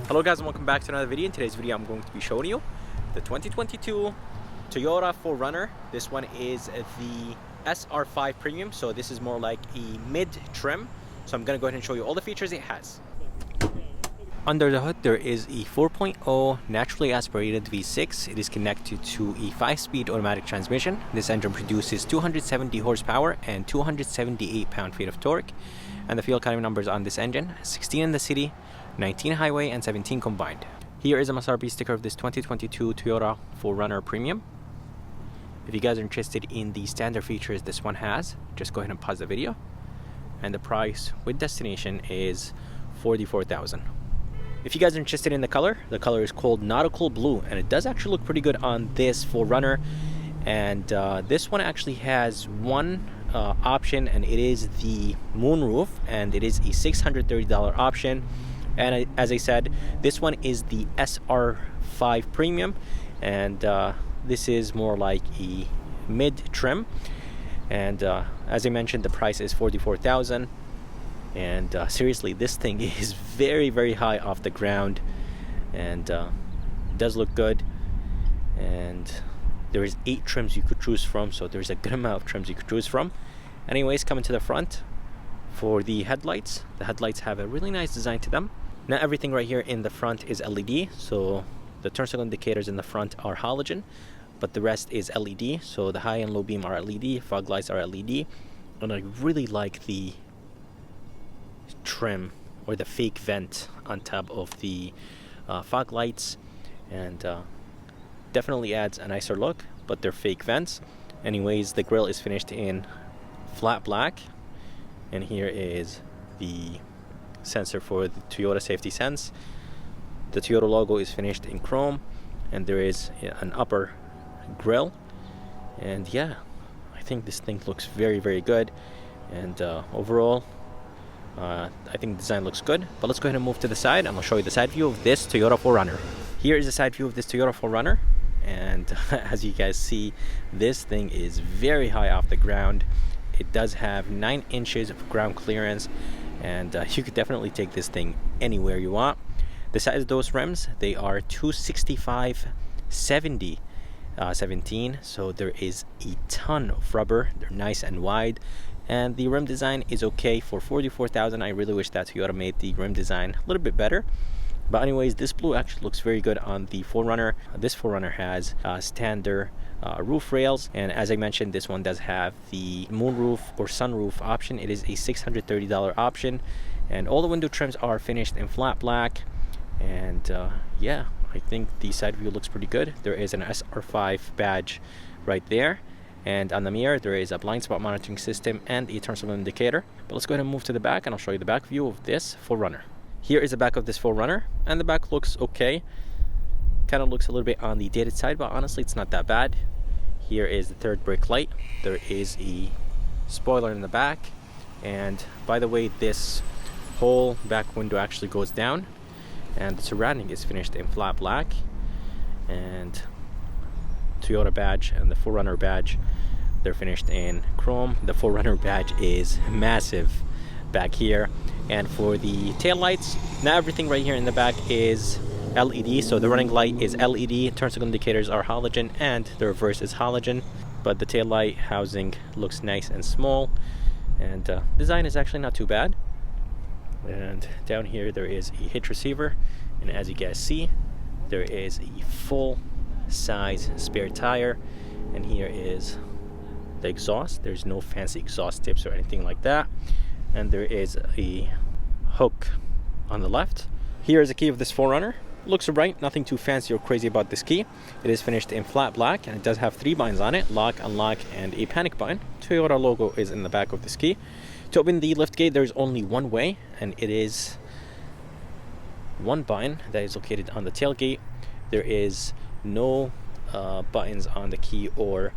Hello guys, and welcome back to another video. In today's video I'm going to be showing you the 2022 Toyota 4Runner. This one is the SR5 Premium, so this is more like a mid trim. So I'm going to go ahead and show you all the features it has. Under the hood there is a 4.0 naturally aspirated V6. It is connected to a 5-speed automatic transmission. This engine produces 270 horsepower and 278 pound-feet of torque. And the fuel economy numbers on this engine: 16 in the city, 19 highway, and 17 combined. Here is a MSRP sticker of this 2022 Toyota 4Runner Premium. If you guys are interested in the standard features this one has, just go ahead and pause the video. And the price with destination is $44,000. If you guys are interested in the color is called Nautical Blue, and it does actually look pretty good on this 4Runner. And this one actually has one option, and it is the moonroof, and it is a $630 option. And as I said, this one is the SR5 Premium, and this is more like a mid trim. And as I mentioned, the price is $44,000. And seriously, this thing is very, very high off the ground, and does look good. And there is 8 trims you could choose from, so there's a good amount of trims you could choose from. Anyways, coming to the front, for the headlights have a really nice design to them. Not everything right here in the front is LED, so the turn signal indicators in the front are halogen, but the rest is LED. So the high and low beam are LED, fog lights are LED, and I really like the trim or the fake vent on top of the fog lights, and definitely adds a nicer look, but they're fake vents. Anyways, the grille is finished in flat black, and here is the sensor for the Toyota Safety Sense. The Toyota logo is finished in chrome, and there is an upper grille. And yeah, I think this thing looks very, very good. And overall, I think the design looks good. But let's go ahead and move to the side, and I'll show you the side view of this Toyota 4Runner. Here is the side view of this Toyota 4Runner, and as you guys see, this thing is very high off the ground. It does have 9 inches of ground clearance, and you could definitely take this thing anywhere you want. The size of those rims, they are 265/70/17, so there is a ton of rubber. They're nice and wide, and the rim design is okay for $44,000. I really wish that Toyota made the rim design a little bit better. But anyways, this blue actually looks very good on the 4Runner. This 4Runner has standard roof rails, and as I mentioned, this one does have the moonroof or sunroof option. It is a $630 option, and all the window trims are finished in flat black. And yeah, I think the side view looks pretty good. There is an SR5 badge right there, and on the mirror there is a blind spot monitoring system and a turn signal indicator. But let's go ahead and move to the back, and I'll show you the back view of this 4Runner. Here is the back of this 4Runner, and the back looks okay. Kind of looks a little bit on the dated side, but honestly it's not that bad. Here is the third brake light. There is a spoiler in the back, and by the way, this whole back window actually goes down, and the surrounding is finished in flat black. And Toyota badge and the 4Runner badge, they're finished in chrome. The 4Runner badge is massive back here. And for the tail lights, now everything right here in the back is LED. So the running light is LED, turn signal indicators are halogen, and the reverse is halogen. But the tail light housing looks nice and small, and design is actually not too bad. And down here there is a hitch receiver, and as you guys see, there is a full size spare tire. And here is the exhaust. There's no fancy exhaust tips or anything like that. And there is a hook on the left. Here is the key of this 4Runner. Looks right, nothing too fancy or crazy about this key. It is finished in flat black, and it does have 3 buttons on it: lock, unlock, and a panic button. Toyota logo is in the back of this key. To open the lift gate, there's only one way, and it is one button that is located on the tailgate. There is no buttons on the key or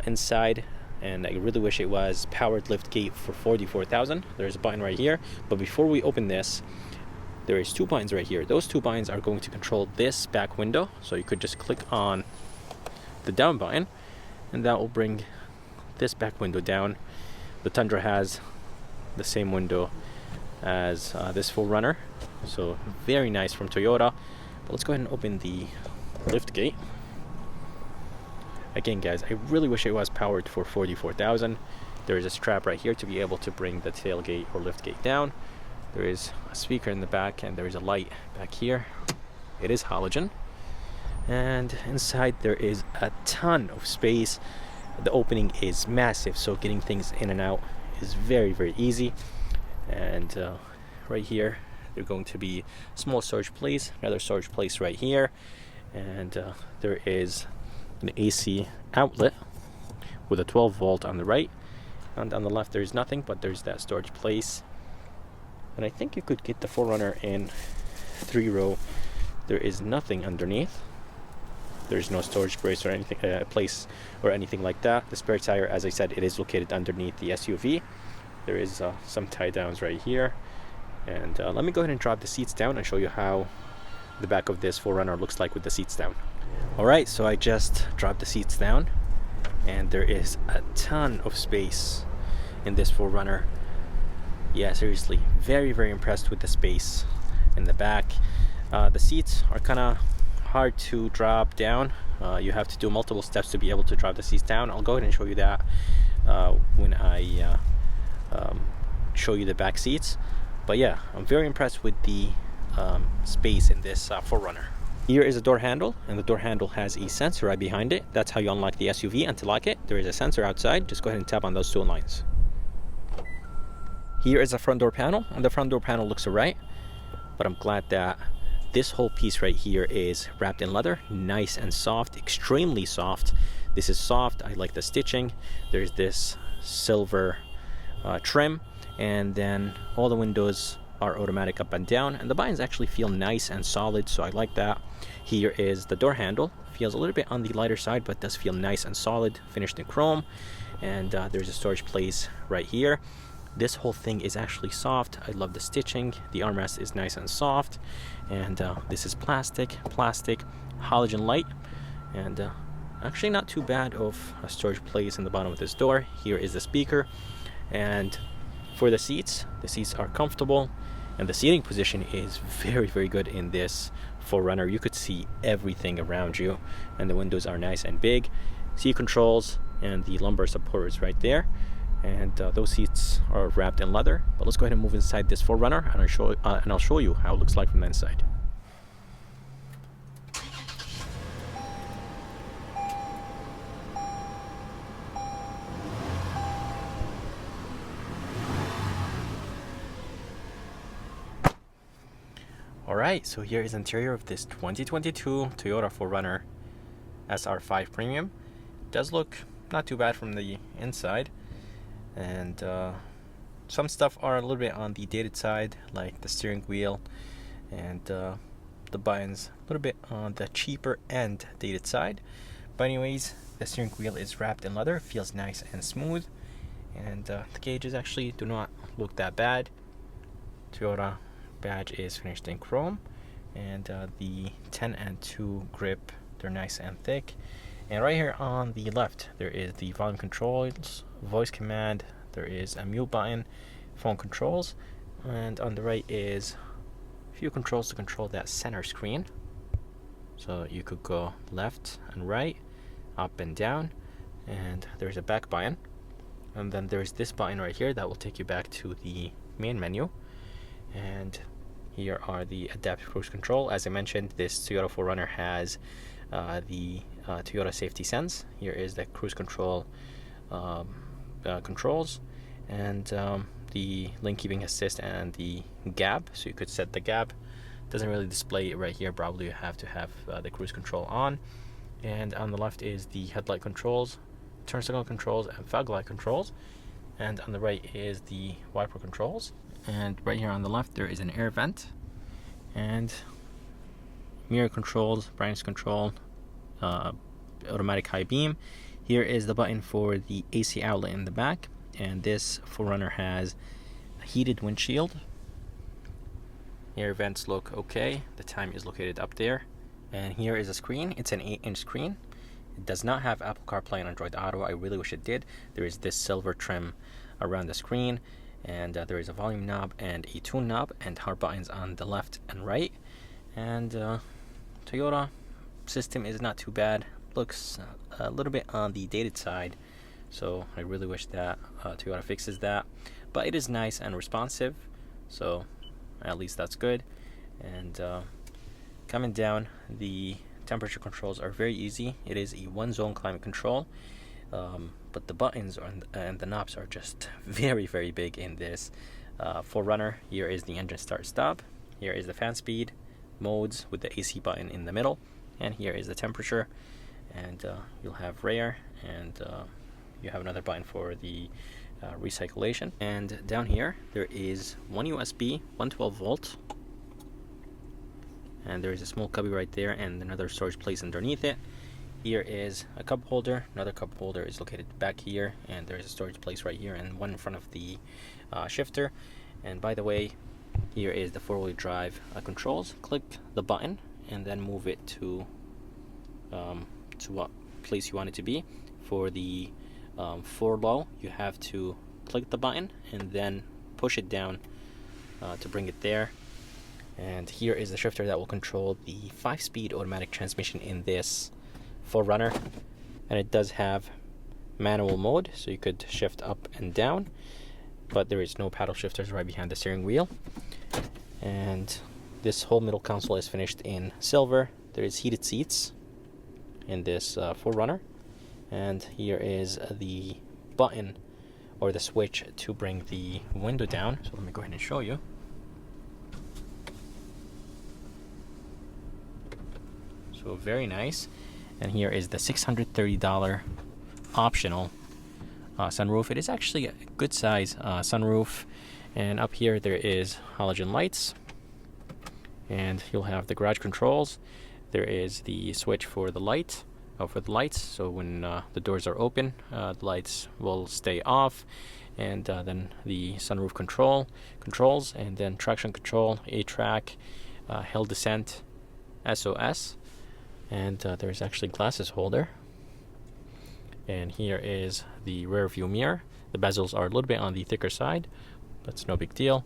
inside, and I really wish it was powered lift gate for $44,000. There's a button right here, but before we open this, there is 2 buttons right here. Those 2 buttons are going to control this back window, so you could just click on the down button, and that will bring this back window down. The Tundra has the same window as this 4Runner, so very nice from Toyota. But let's go ahead and open the lift gate. Again guys, I really wish it was powered for 44,000. There is a strap right here to be able to bring the tailgate or lift gate down. There is a speaker in the back, and there is a light back here. It is halogen, and inside there is a ton of space. The opening is massive, so getting things in and out is very, very easy. And right here there's going to be small storage place, another storage place right here, and there is an AC outlet with a 12 volt on the right, and on the left there's nothing, but there's that storage place. And I think you could get the 4Runner in 3-row. There is nothing underneath. There's no storage brace or anything, place or anything like that. The spare tire, as I said, it is located underneath the SUV. There is some tie downs right here. And let me go ahead and drop the seats down and show you how the back of this 4Runner looks like with the seats down. Alright, so I just dropped the seats down, and there is a ton of space in this 4Runner. Yeah, seriously, very, very impressed with the space in the back. The seats are kind of hard to drop down. You have to do multiple steps to be able to drop the seats down. I'll go ahead and show you that when I show you the back seats. But yeah, I'm very impressed with the space in this 4Runner. Here is a door handle, and the door handle has a sensor right behind it. That's how you unlock the SUV. And to lock it, there is a sensor outside. Just go ahead and tap on those two lines. Here is a front door panel, and the front door panel looks alright, but I'm glad that this whole piece right here is wrapped in leather, nice and soft, extremely soft. This is soft. I like the stitching. There's this silver trim, and then all the windows are automatic up and down, and the buttons actually feel nice and solid, so I like that. Here is the door handle. Feels a little bit on the lighter side, but does feel nice and solid, finished in chrome. And there's a storage place right here. This whole thing is actually soft. I love the stitching. The armrest is nice and soft, and this is plastic halogen light, and actually not too bad of a storage place in the bottom of this door. Here is the speaker, and for the seats are comfortable, and the seating position is very, very good in this 4Runner. You could see everything around you, and the windows are nice and big. Seat controls and the lumbar support is right there. And those seats are wrapped in leather. But let's go ahead and move inside this 4Runner, and I'll show you how it looks like from the inside. Alright, so here is the interior of this 2022 Toyota 4Runner SR5 Premium. It does look not too bad from the inside. And some stuff are a little bit on the dated side, like the steering wheel and the buttons, a little bit on the cheaper end dated side. But anyways, the steering wheel is wrapped in leather, feels nice and smooth, and the gauges actually do not look that bad. Toyota badge is finished in chrome, and the 10 and 2 grip, they're nice and thick. And right here on the left, there is the volume controls, voice command, there is a mute button, phone controls, and on the right is a few controls to control that center screen. So you could go left and right, up and down, and there's a back button. And then there's this button right here that will take you back to the main menu. And here are the adaptive cruise control. As I mentioned, this Toyota 4Runner has the Toyota Safety Sense. Here is the cruise control controls, and the lane keeping assist and the gap. So you could set the gap. Doesn't really display it right here. Probably you have to have the cruise control on. And on the left is the headlight controls, turn signal controls, and fog light controls. And on the right is the wiper controls. And right here on the left there is an air vent, and mirror controls, brightness control, automatic high beam. Here is the button for the AC outlet in the back, and this 4Runner has a heated windshield. Air vents look okay. The time is located up there. And here is a screen. It's an 8-inch screen. It does not have Apple CarPlay and Android Auto. I really wish it did. There is this silver trim around the screen, and there is a volume knob and a tune knob and hard buttons on the left and right. And Toyota system is not too bad. Looks a little bit on the dated side, so I really wish that Toyota fixes that, but it is nice and responsive, so at least that's good. And coming down, the temperature controls are very easy. It is a one zone climate control, but the buttons and the knobs are just very, very big in this 4Runner. Here is the engine start stop, here is the fan speed modes with the AC button in the middle, and here is the temperature. And you'll have rare, and you have another button for the recirculation. And down here there is one USB 112 volt, and there is a small cubby right there and another storage place underneath it. Here is a cup holder. Another cup holder is located back here, and there is a storage place right here and one in front of the shifter. And by the way, here is the four-wheel drive controls. Click the button and then move it to what place you want it to be. For the 4 low, you have to click the button and then push it down to bring it there. And here is the shifter that will control the 5-speed automatic transmission in this 4Runner, and it does have manual mode, so you could shift up and down, but there is no paddle shifters right behind the steering wheel. And this whole middle console is finished in silver. There is heated seats in this 4Runner, and here is the button or the switch to bring the window down. So let me go ahead and show you. So very nice. And here is the $630 optional sunroof. It is actually a good size sunroof. And up here there is halogen lights, and you'll have the garage controls. There is the switch for the lights. So when the doors are open, the lights will stay off. And then the sunroof controls, and then traction control, A-track, hill descent, SOS. And there's actually glasses holder. And here is the rear view mirror. The bezels are a little bit on the thicker side. That's no big deal,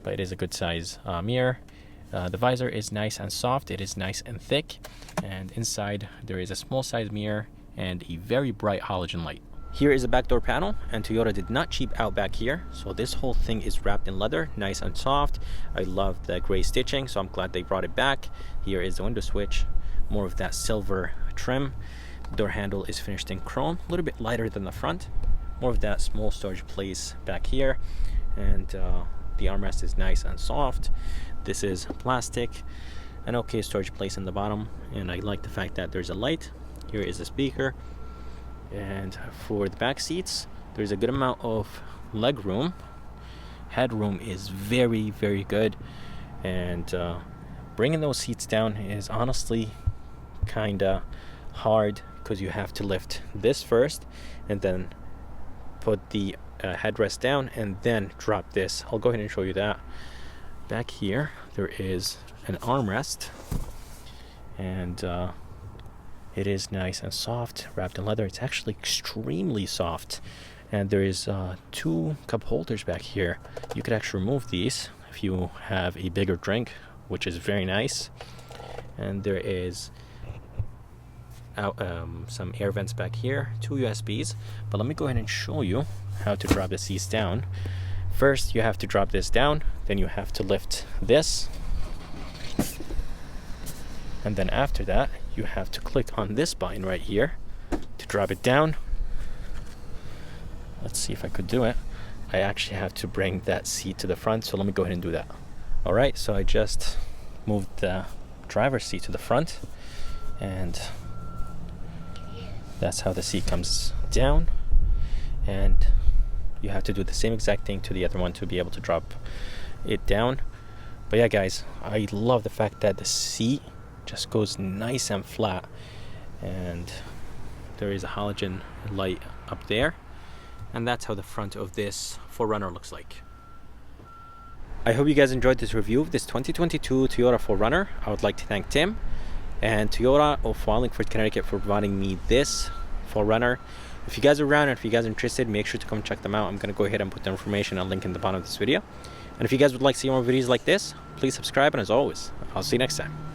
but it is a good size mirror. The visor is nice and soft. It is nice and thick. And inside there is a small size mirror and a very bright halogen light. Here is a back door panel, and Toyota did not cheap out back here. So this whole thing is wrapped in leather, nice and soft. I love the gray stitching, so I'm glad they brought it back. Here is the window switch, more of that silver trim. The door handle is finished in chrome, a little bit lighter than the front. More of that small storage place back here. And the armrest is nice and soft. This is plastic. An okay storage place in the bottom, and I like the fact that there's a light. Here is a speaker. And for the back seats, there's a good amount of leg room. Headroom is very, very good. And bringing those seats down is honestly kinda hard, because you have to lift this first and then put the headrest down and then drop this. I'll go ahead and show you that. Back here there is an armrest, and it is nice and soft, wrapped in leather. It's actually extremely soft. And there is 2 cup holders back here. You could actually remove these if you have a bigger drink, which is very nice. And there is some air vents back here, 2 USBs. But let me go ahead and show you how to drop the seats down. First you have to drop this down, then you have to lift this, and then after that you have to click on this button right here to drop it down. Let's see if I could do it. I actually have to bring that seat to the front, so let me go ahead and do that. Alright, so I just moved the driver's seat to the front, and that's how the seat comes down. And you have to do the same exact thing to the other one to be able to drop it down. But yeah guys, I love the fact that the seat just goes nice and flat, and there is a halogen light up there, and that's how the front of this 4Runner looks like. I hope you guys enjoyed this review of this 2022 Toyota 4Runner. I would like to thank Tim and Toyota of Wallingford, Connecticut for providing me this 4RUNNER. If you guys are around and if you guys are interested, make sure to come check them out. I'm going to go ahead and put the information and link in the bottom of this video. And if you guys would like to see more videos like this, please subscribe, and as always, I'll see you next time.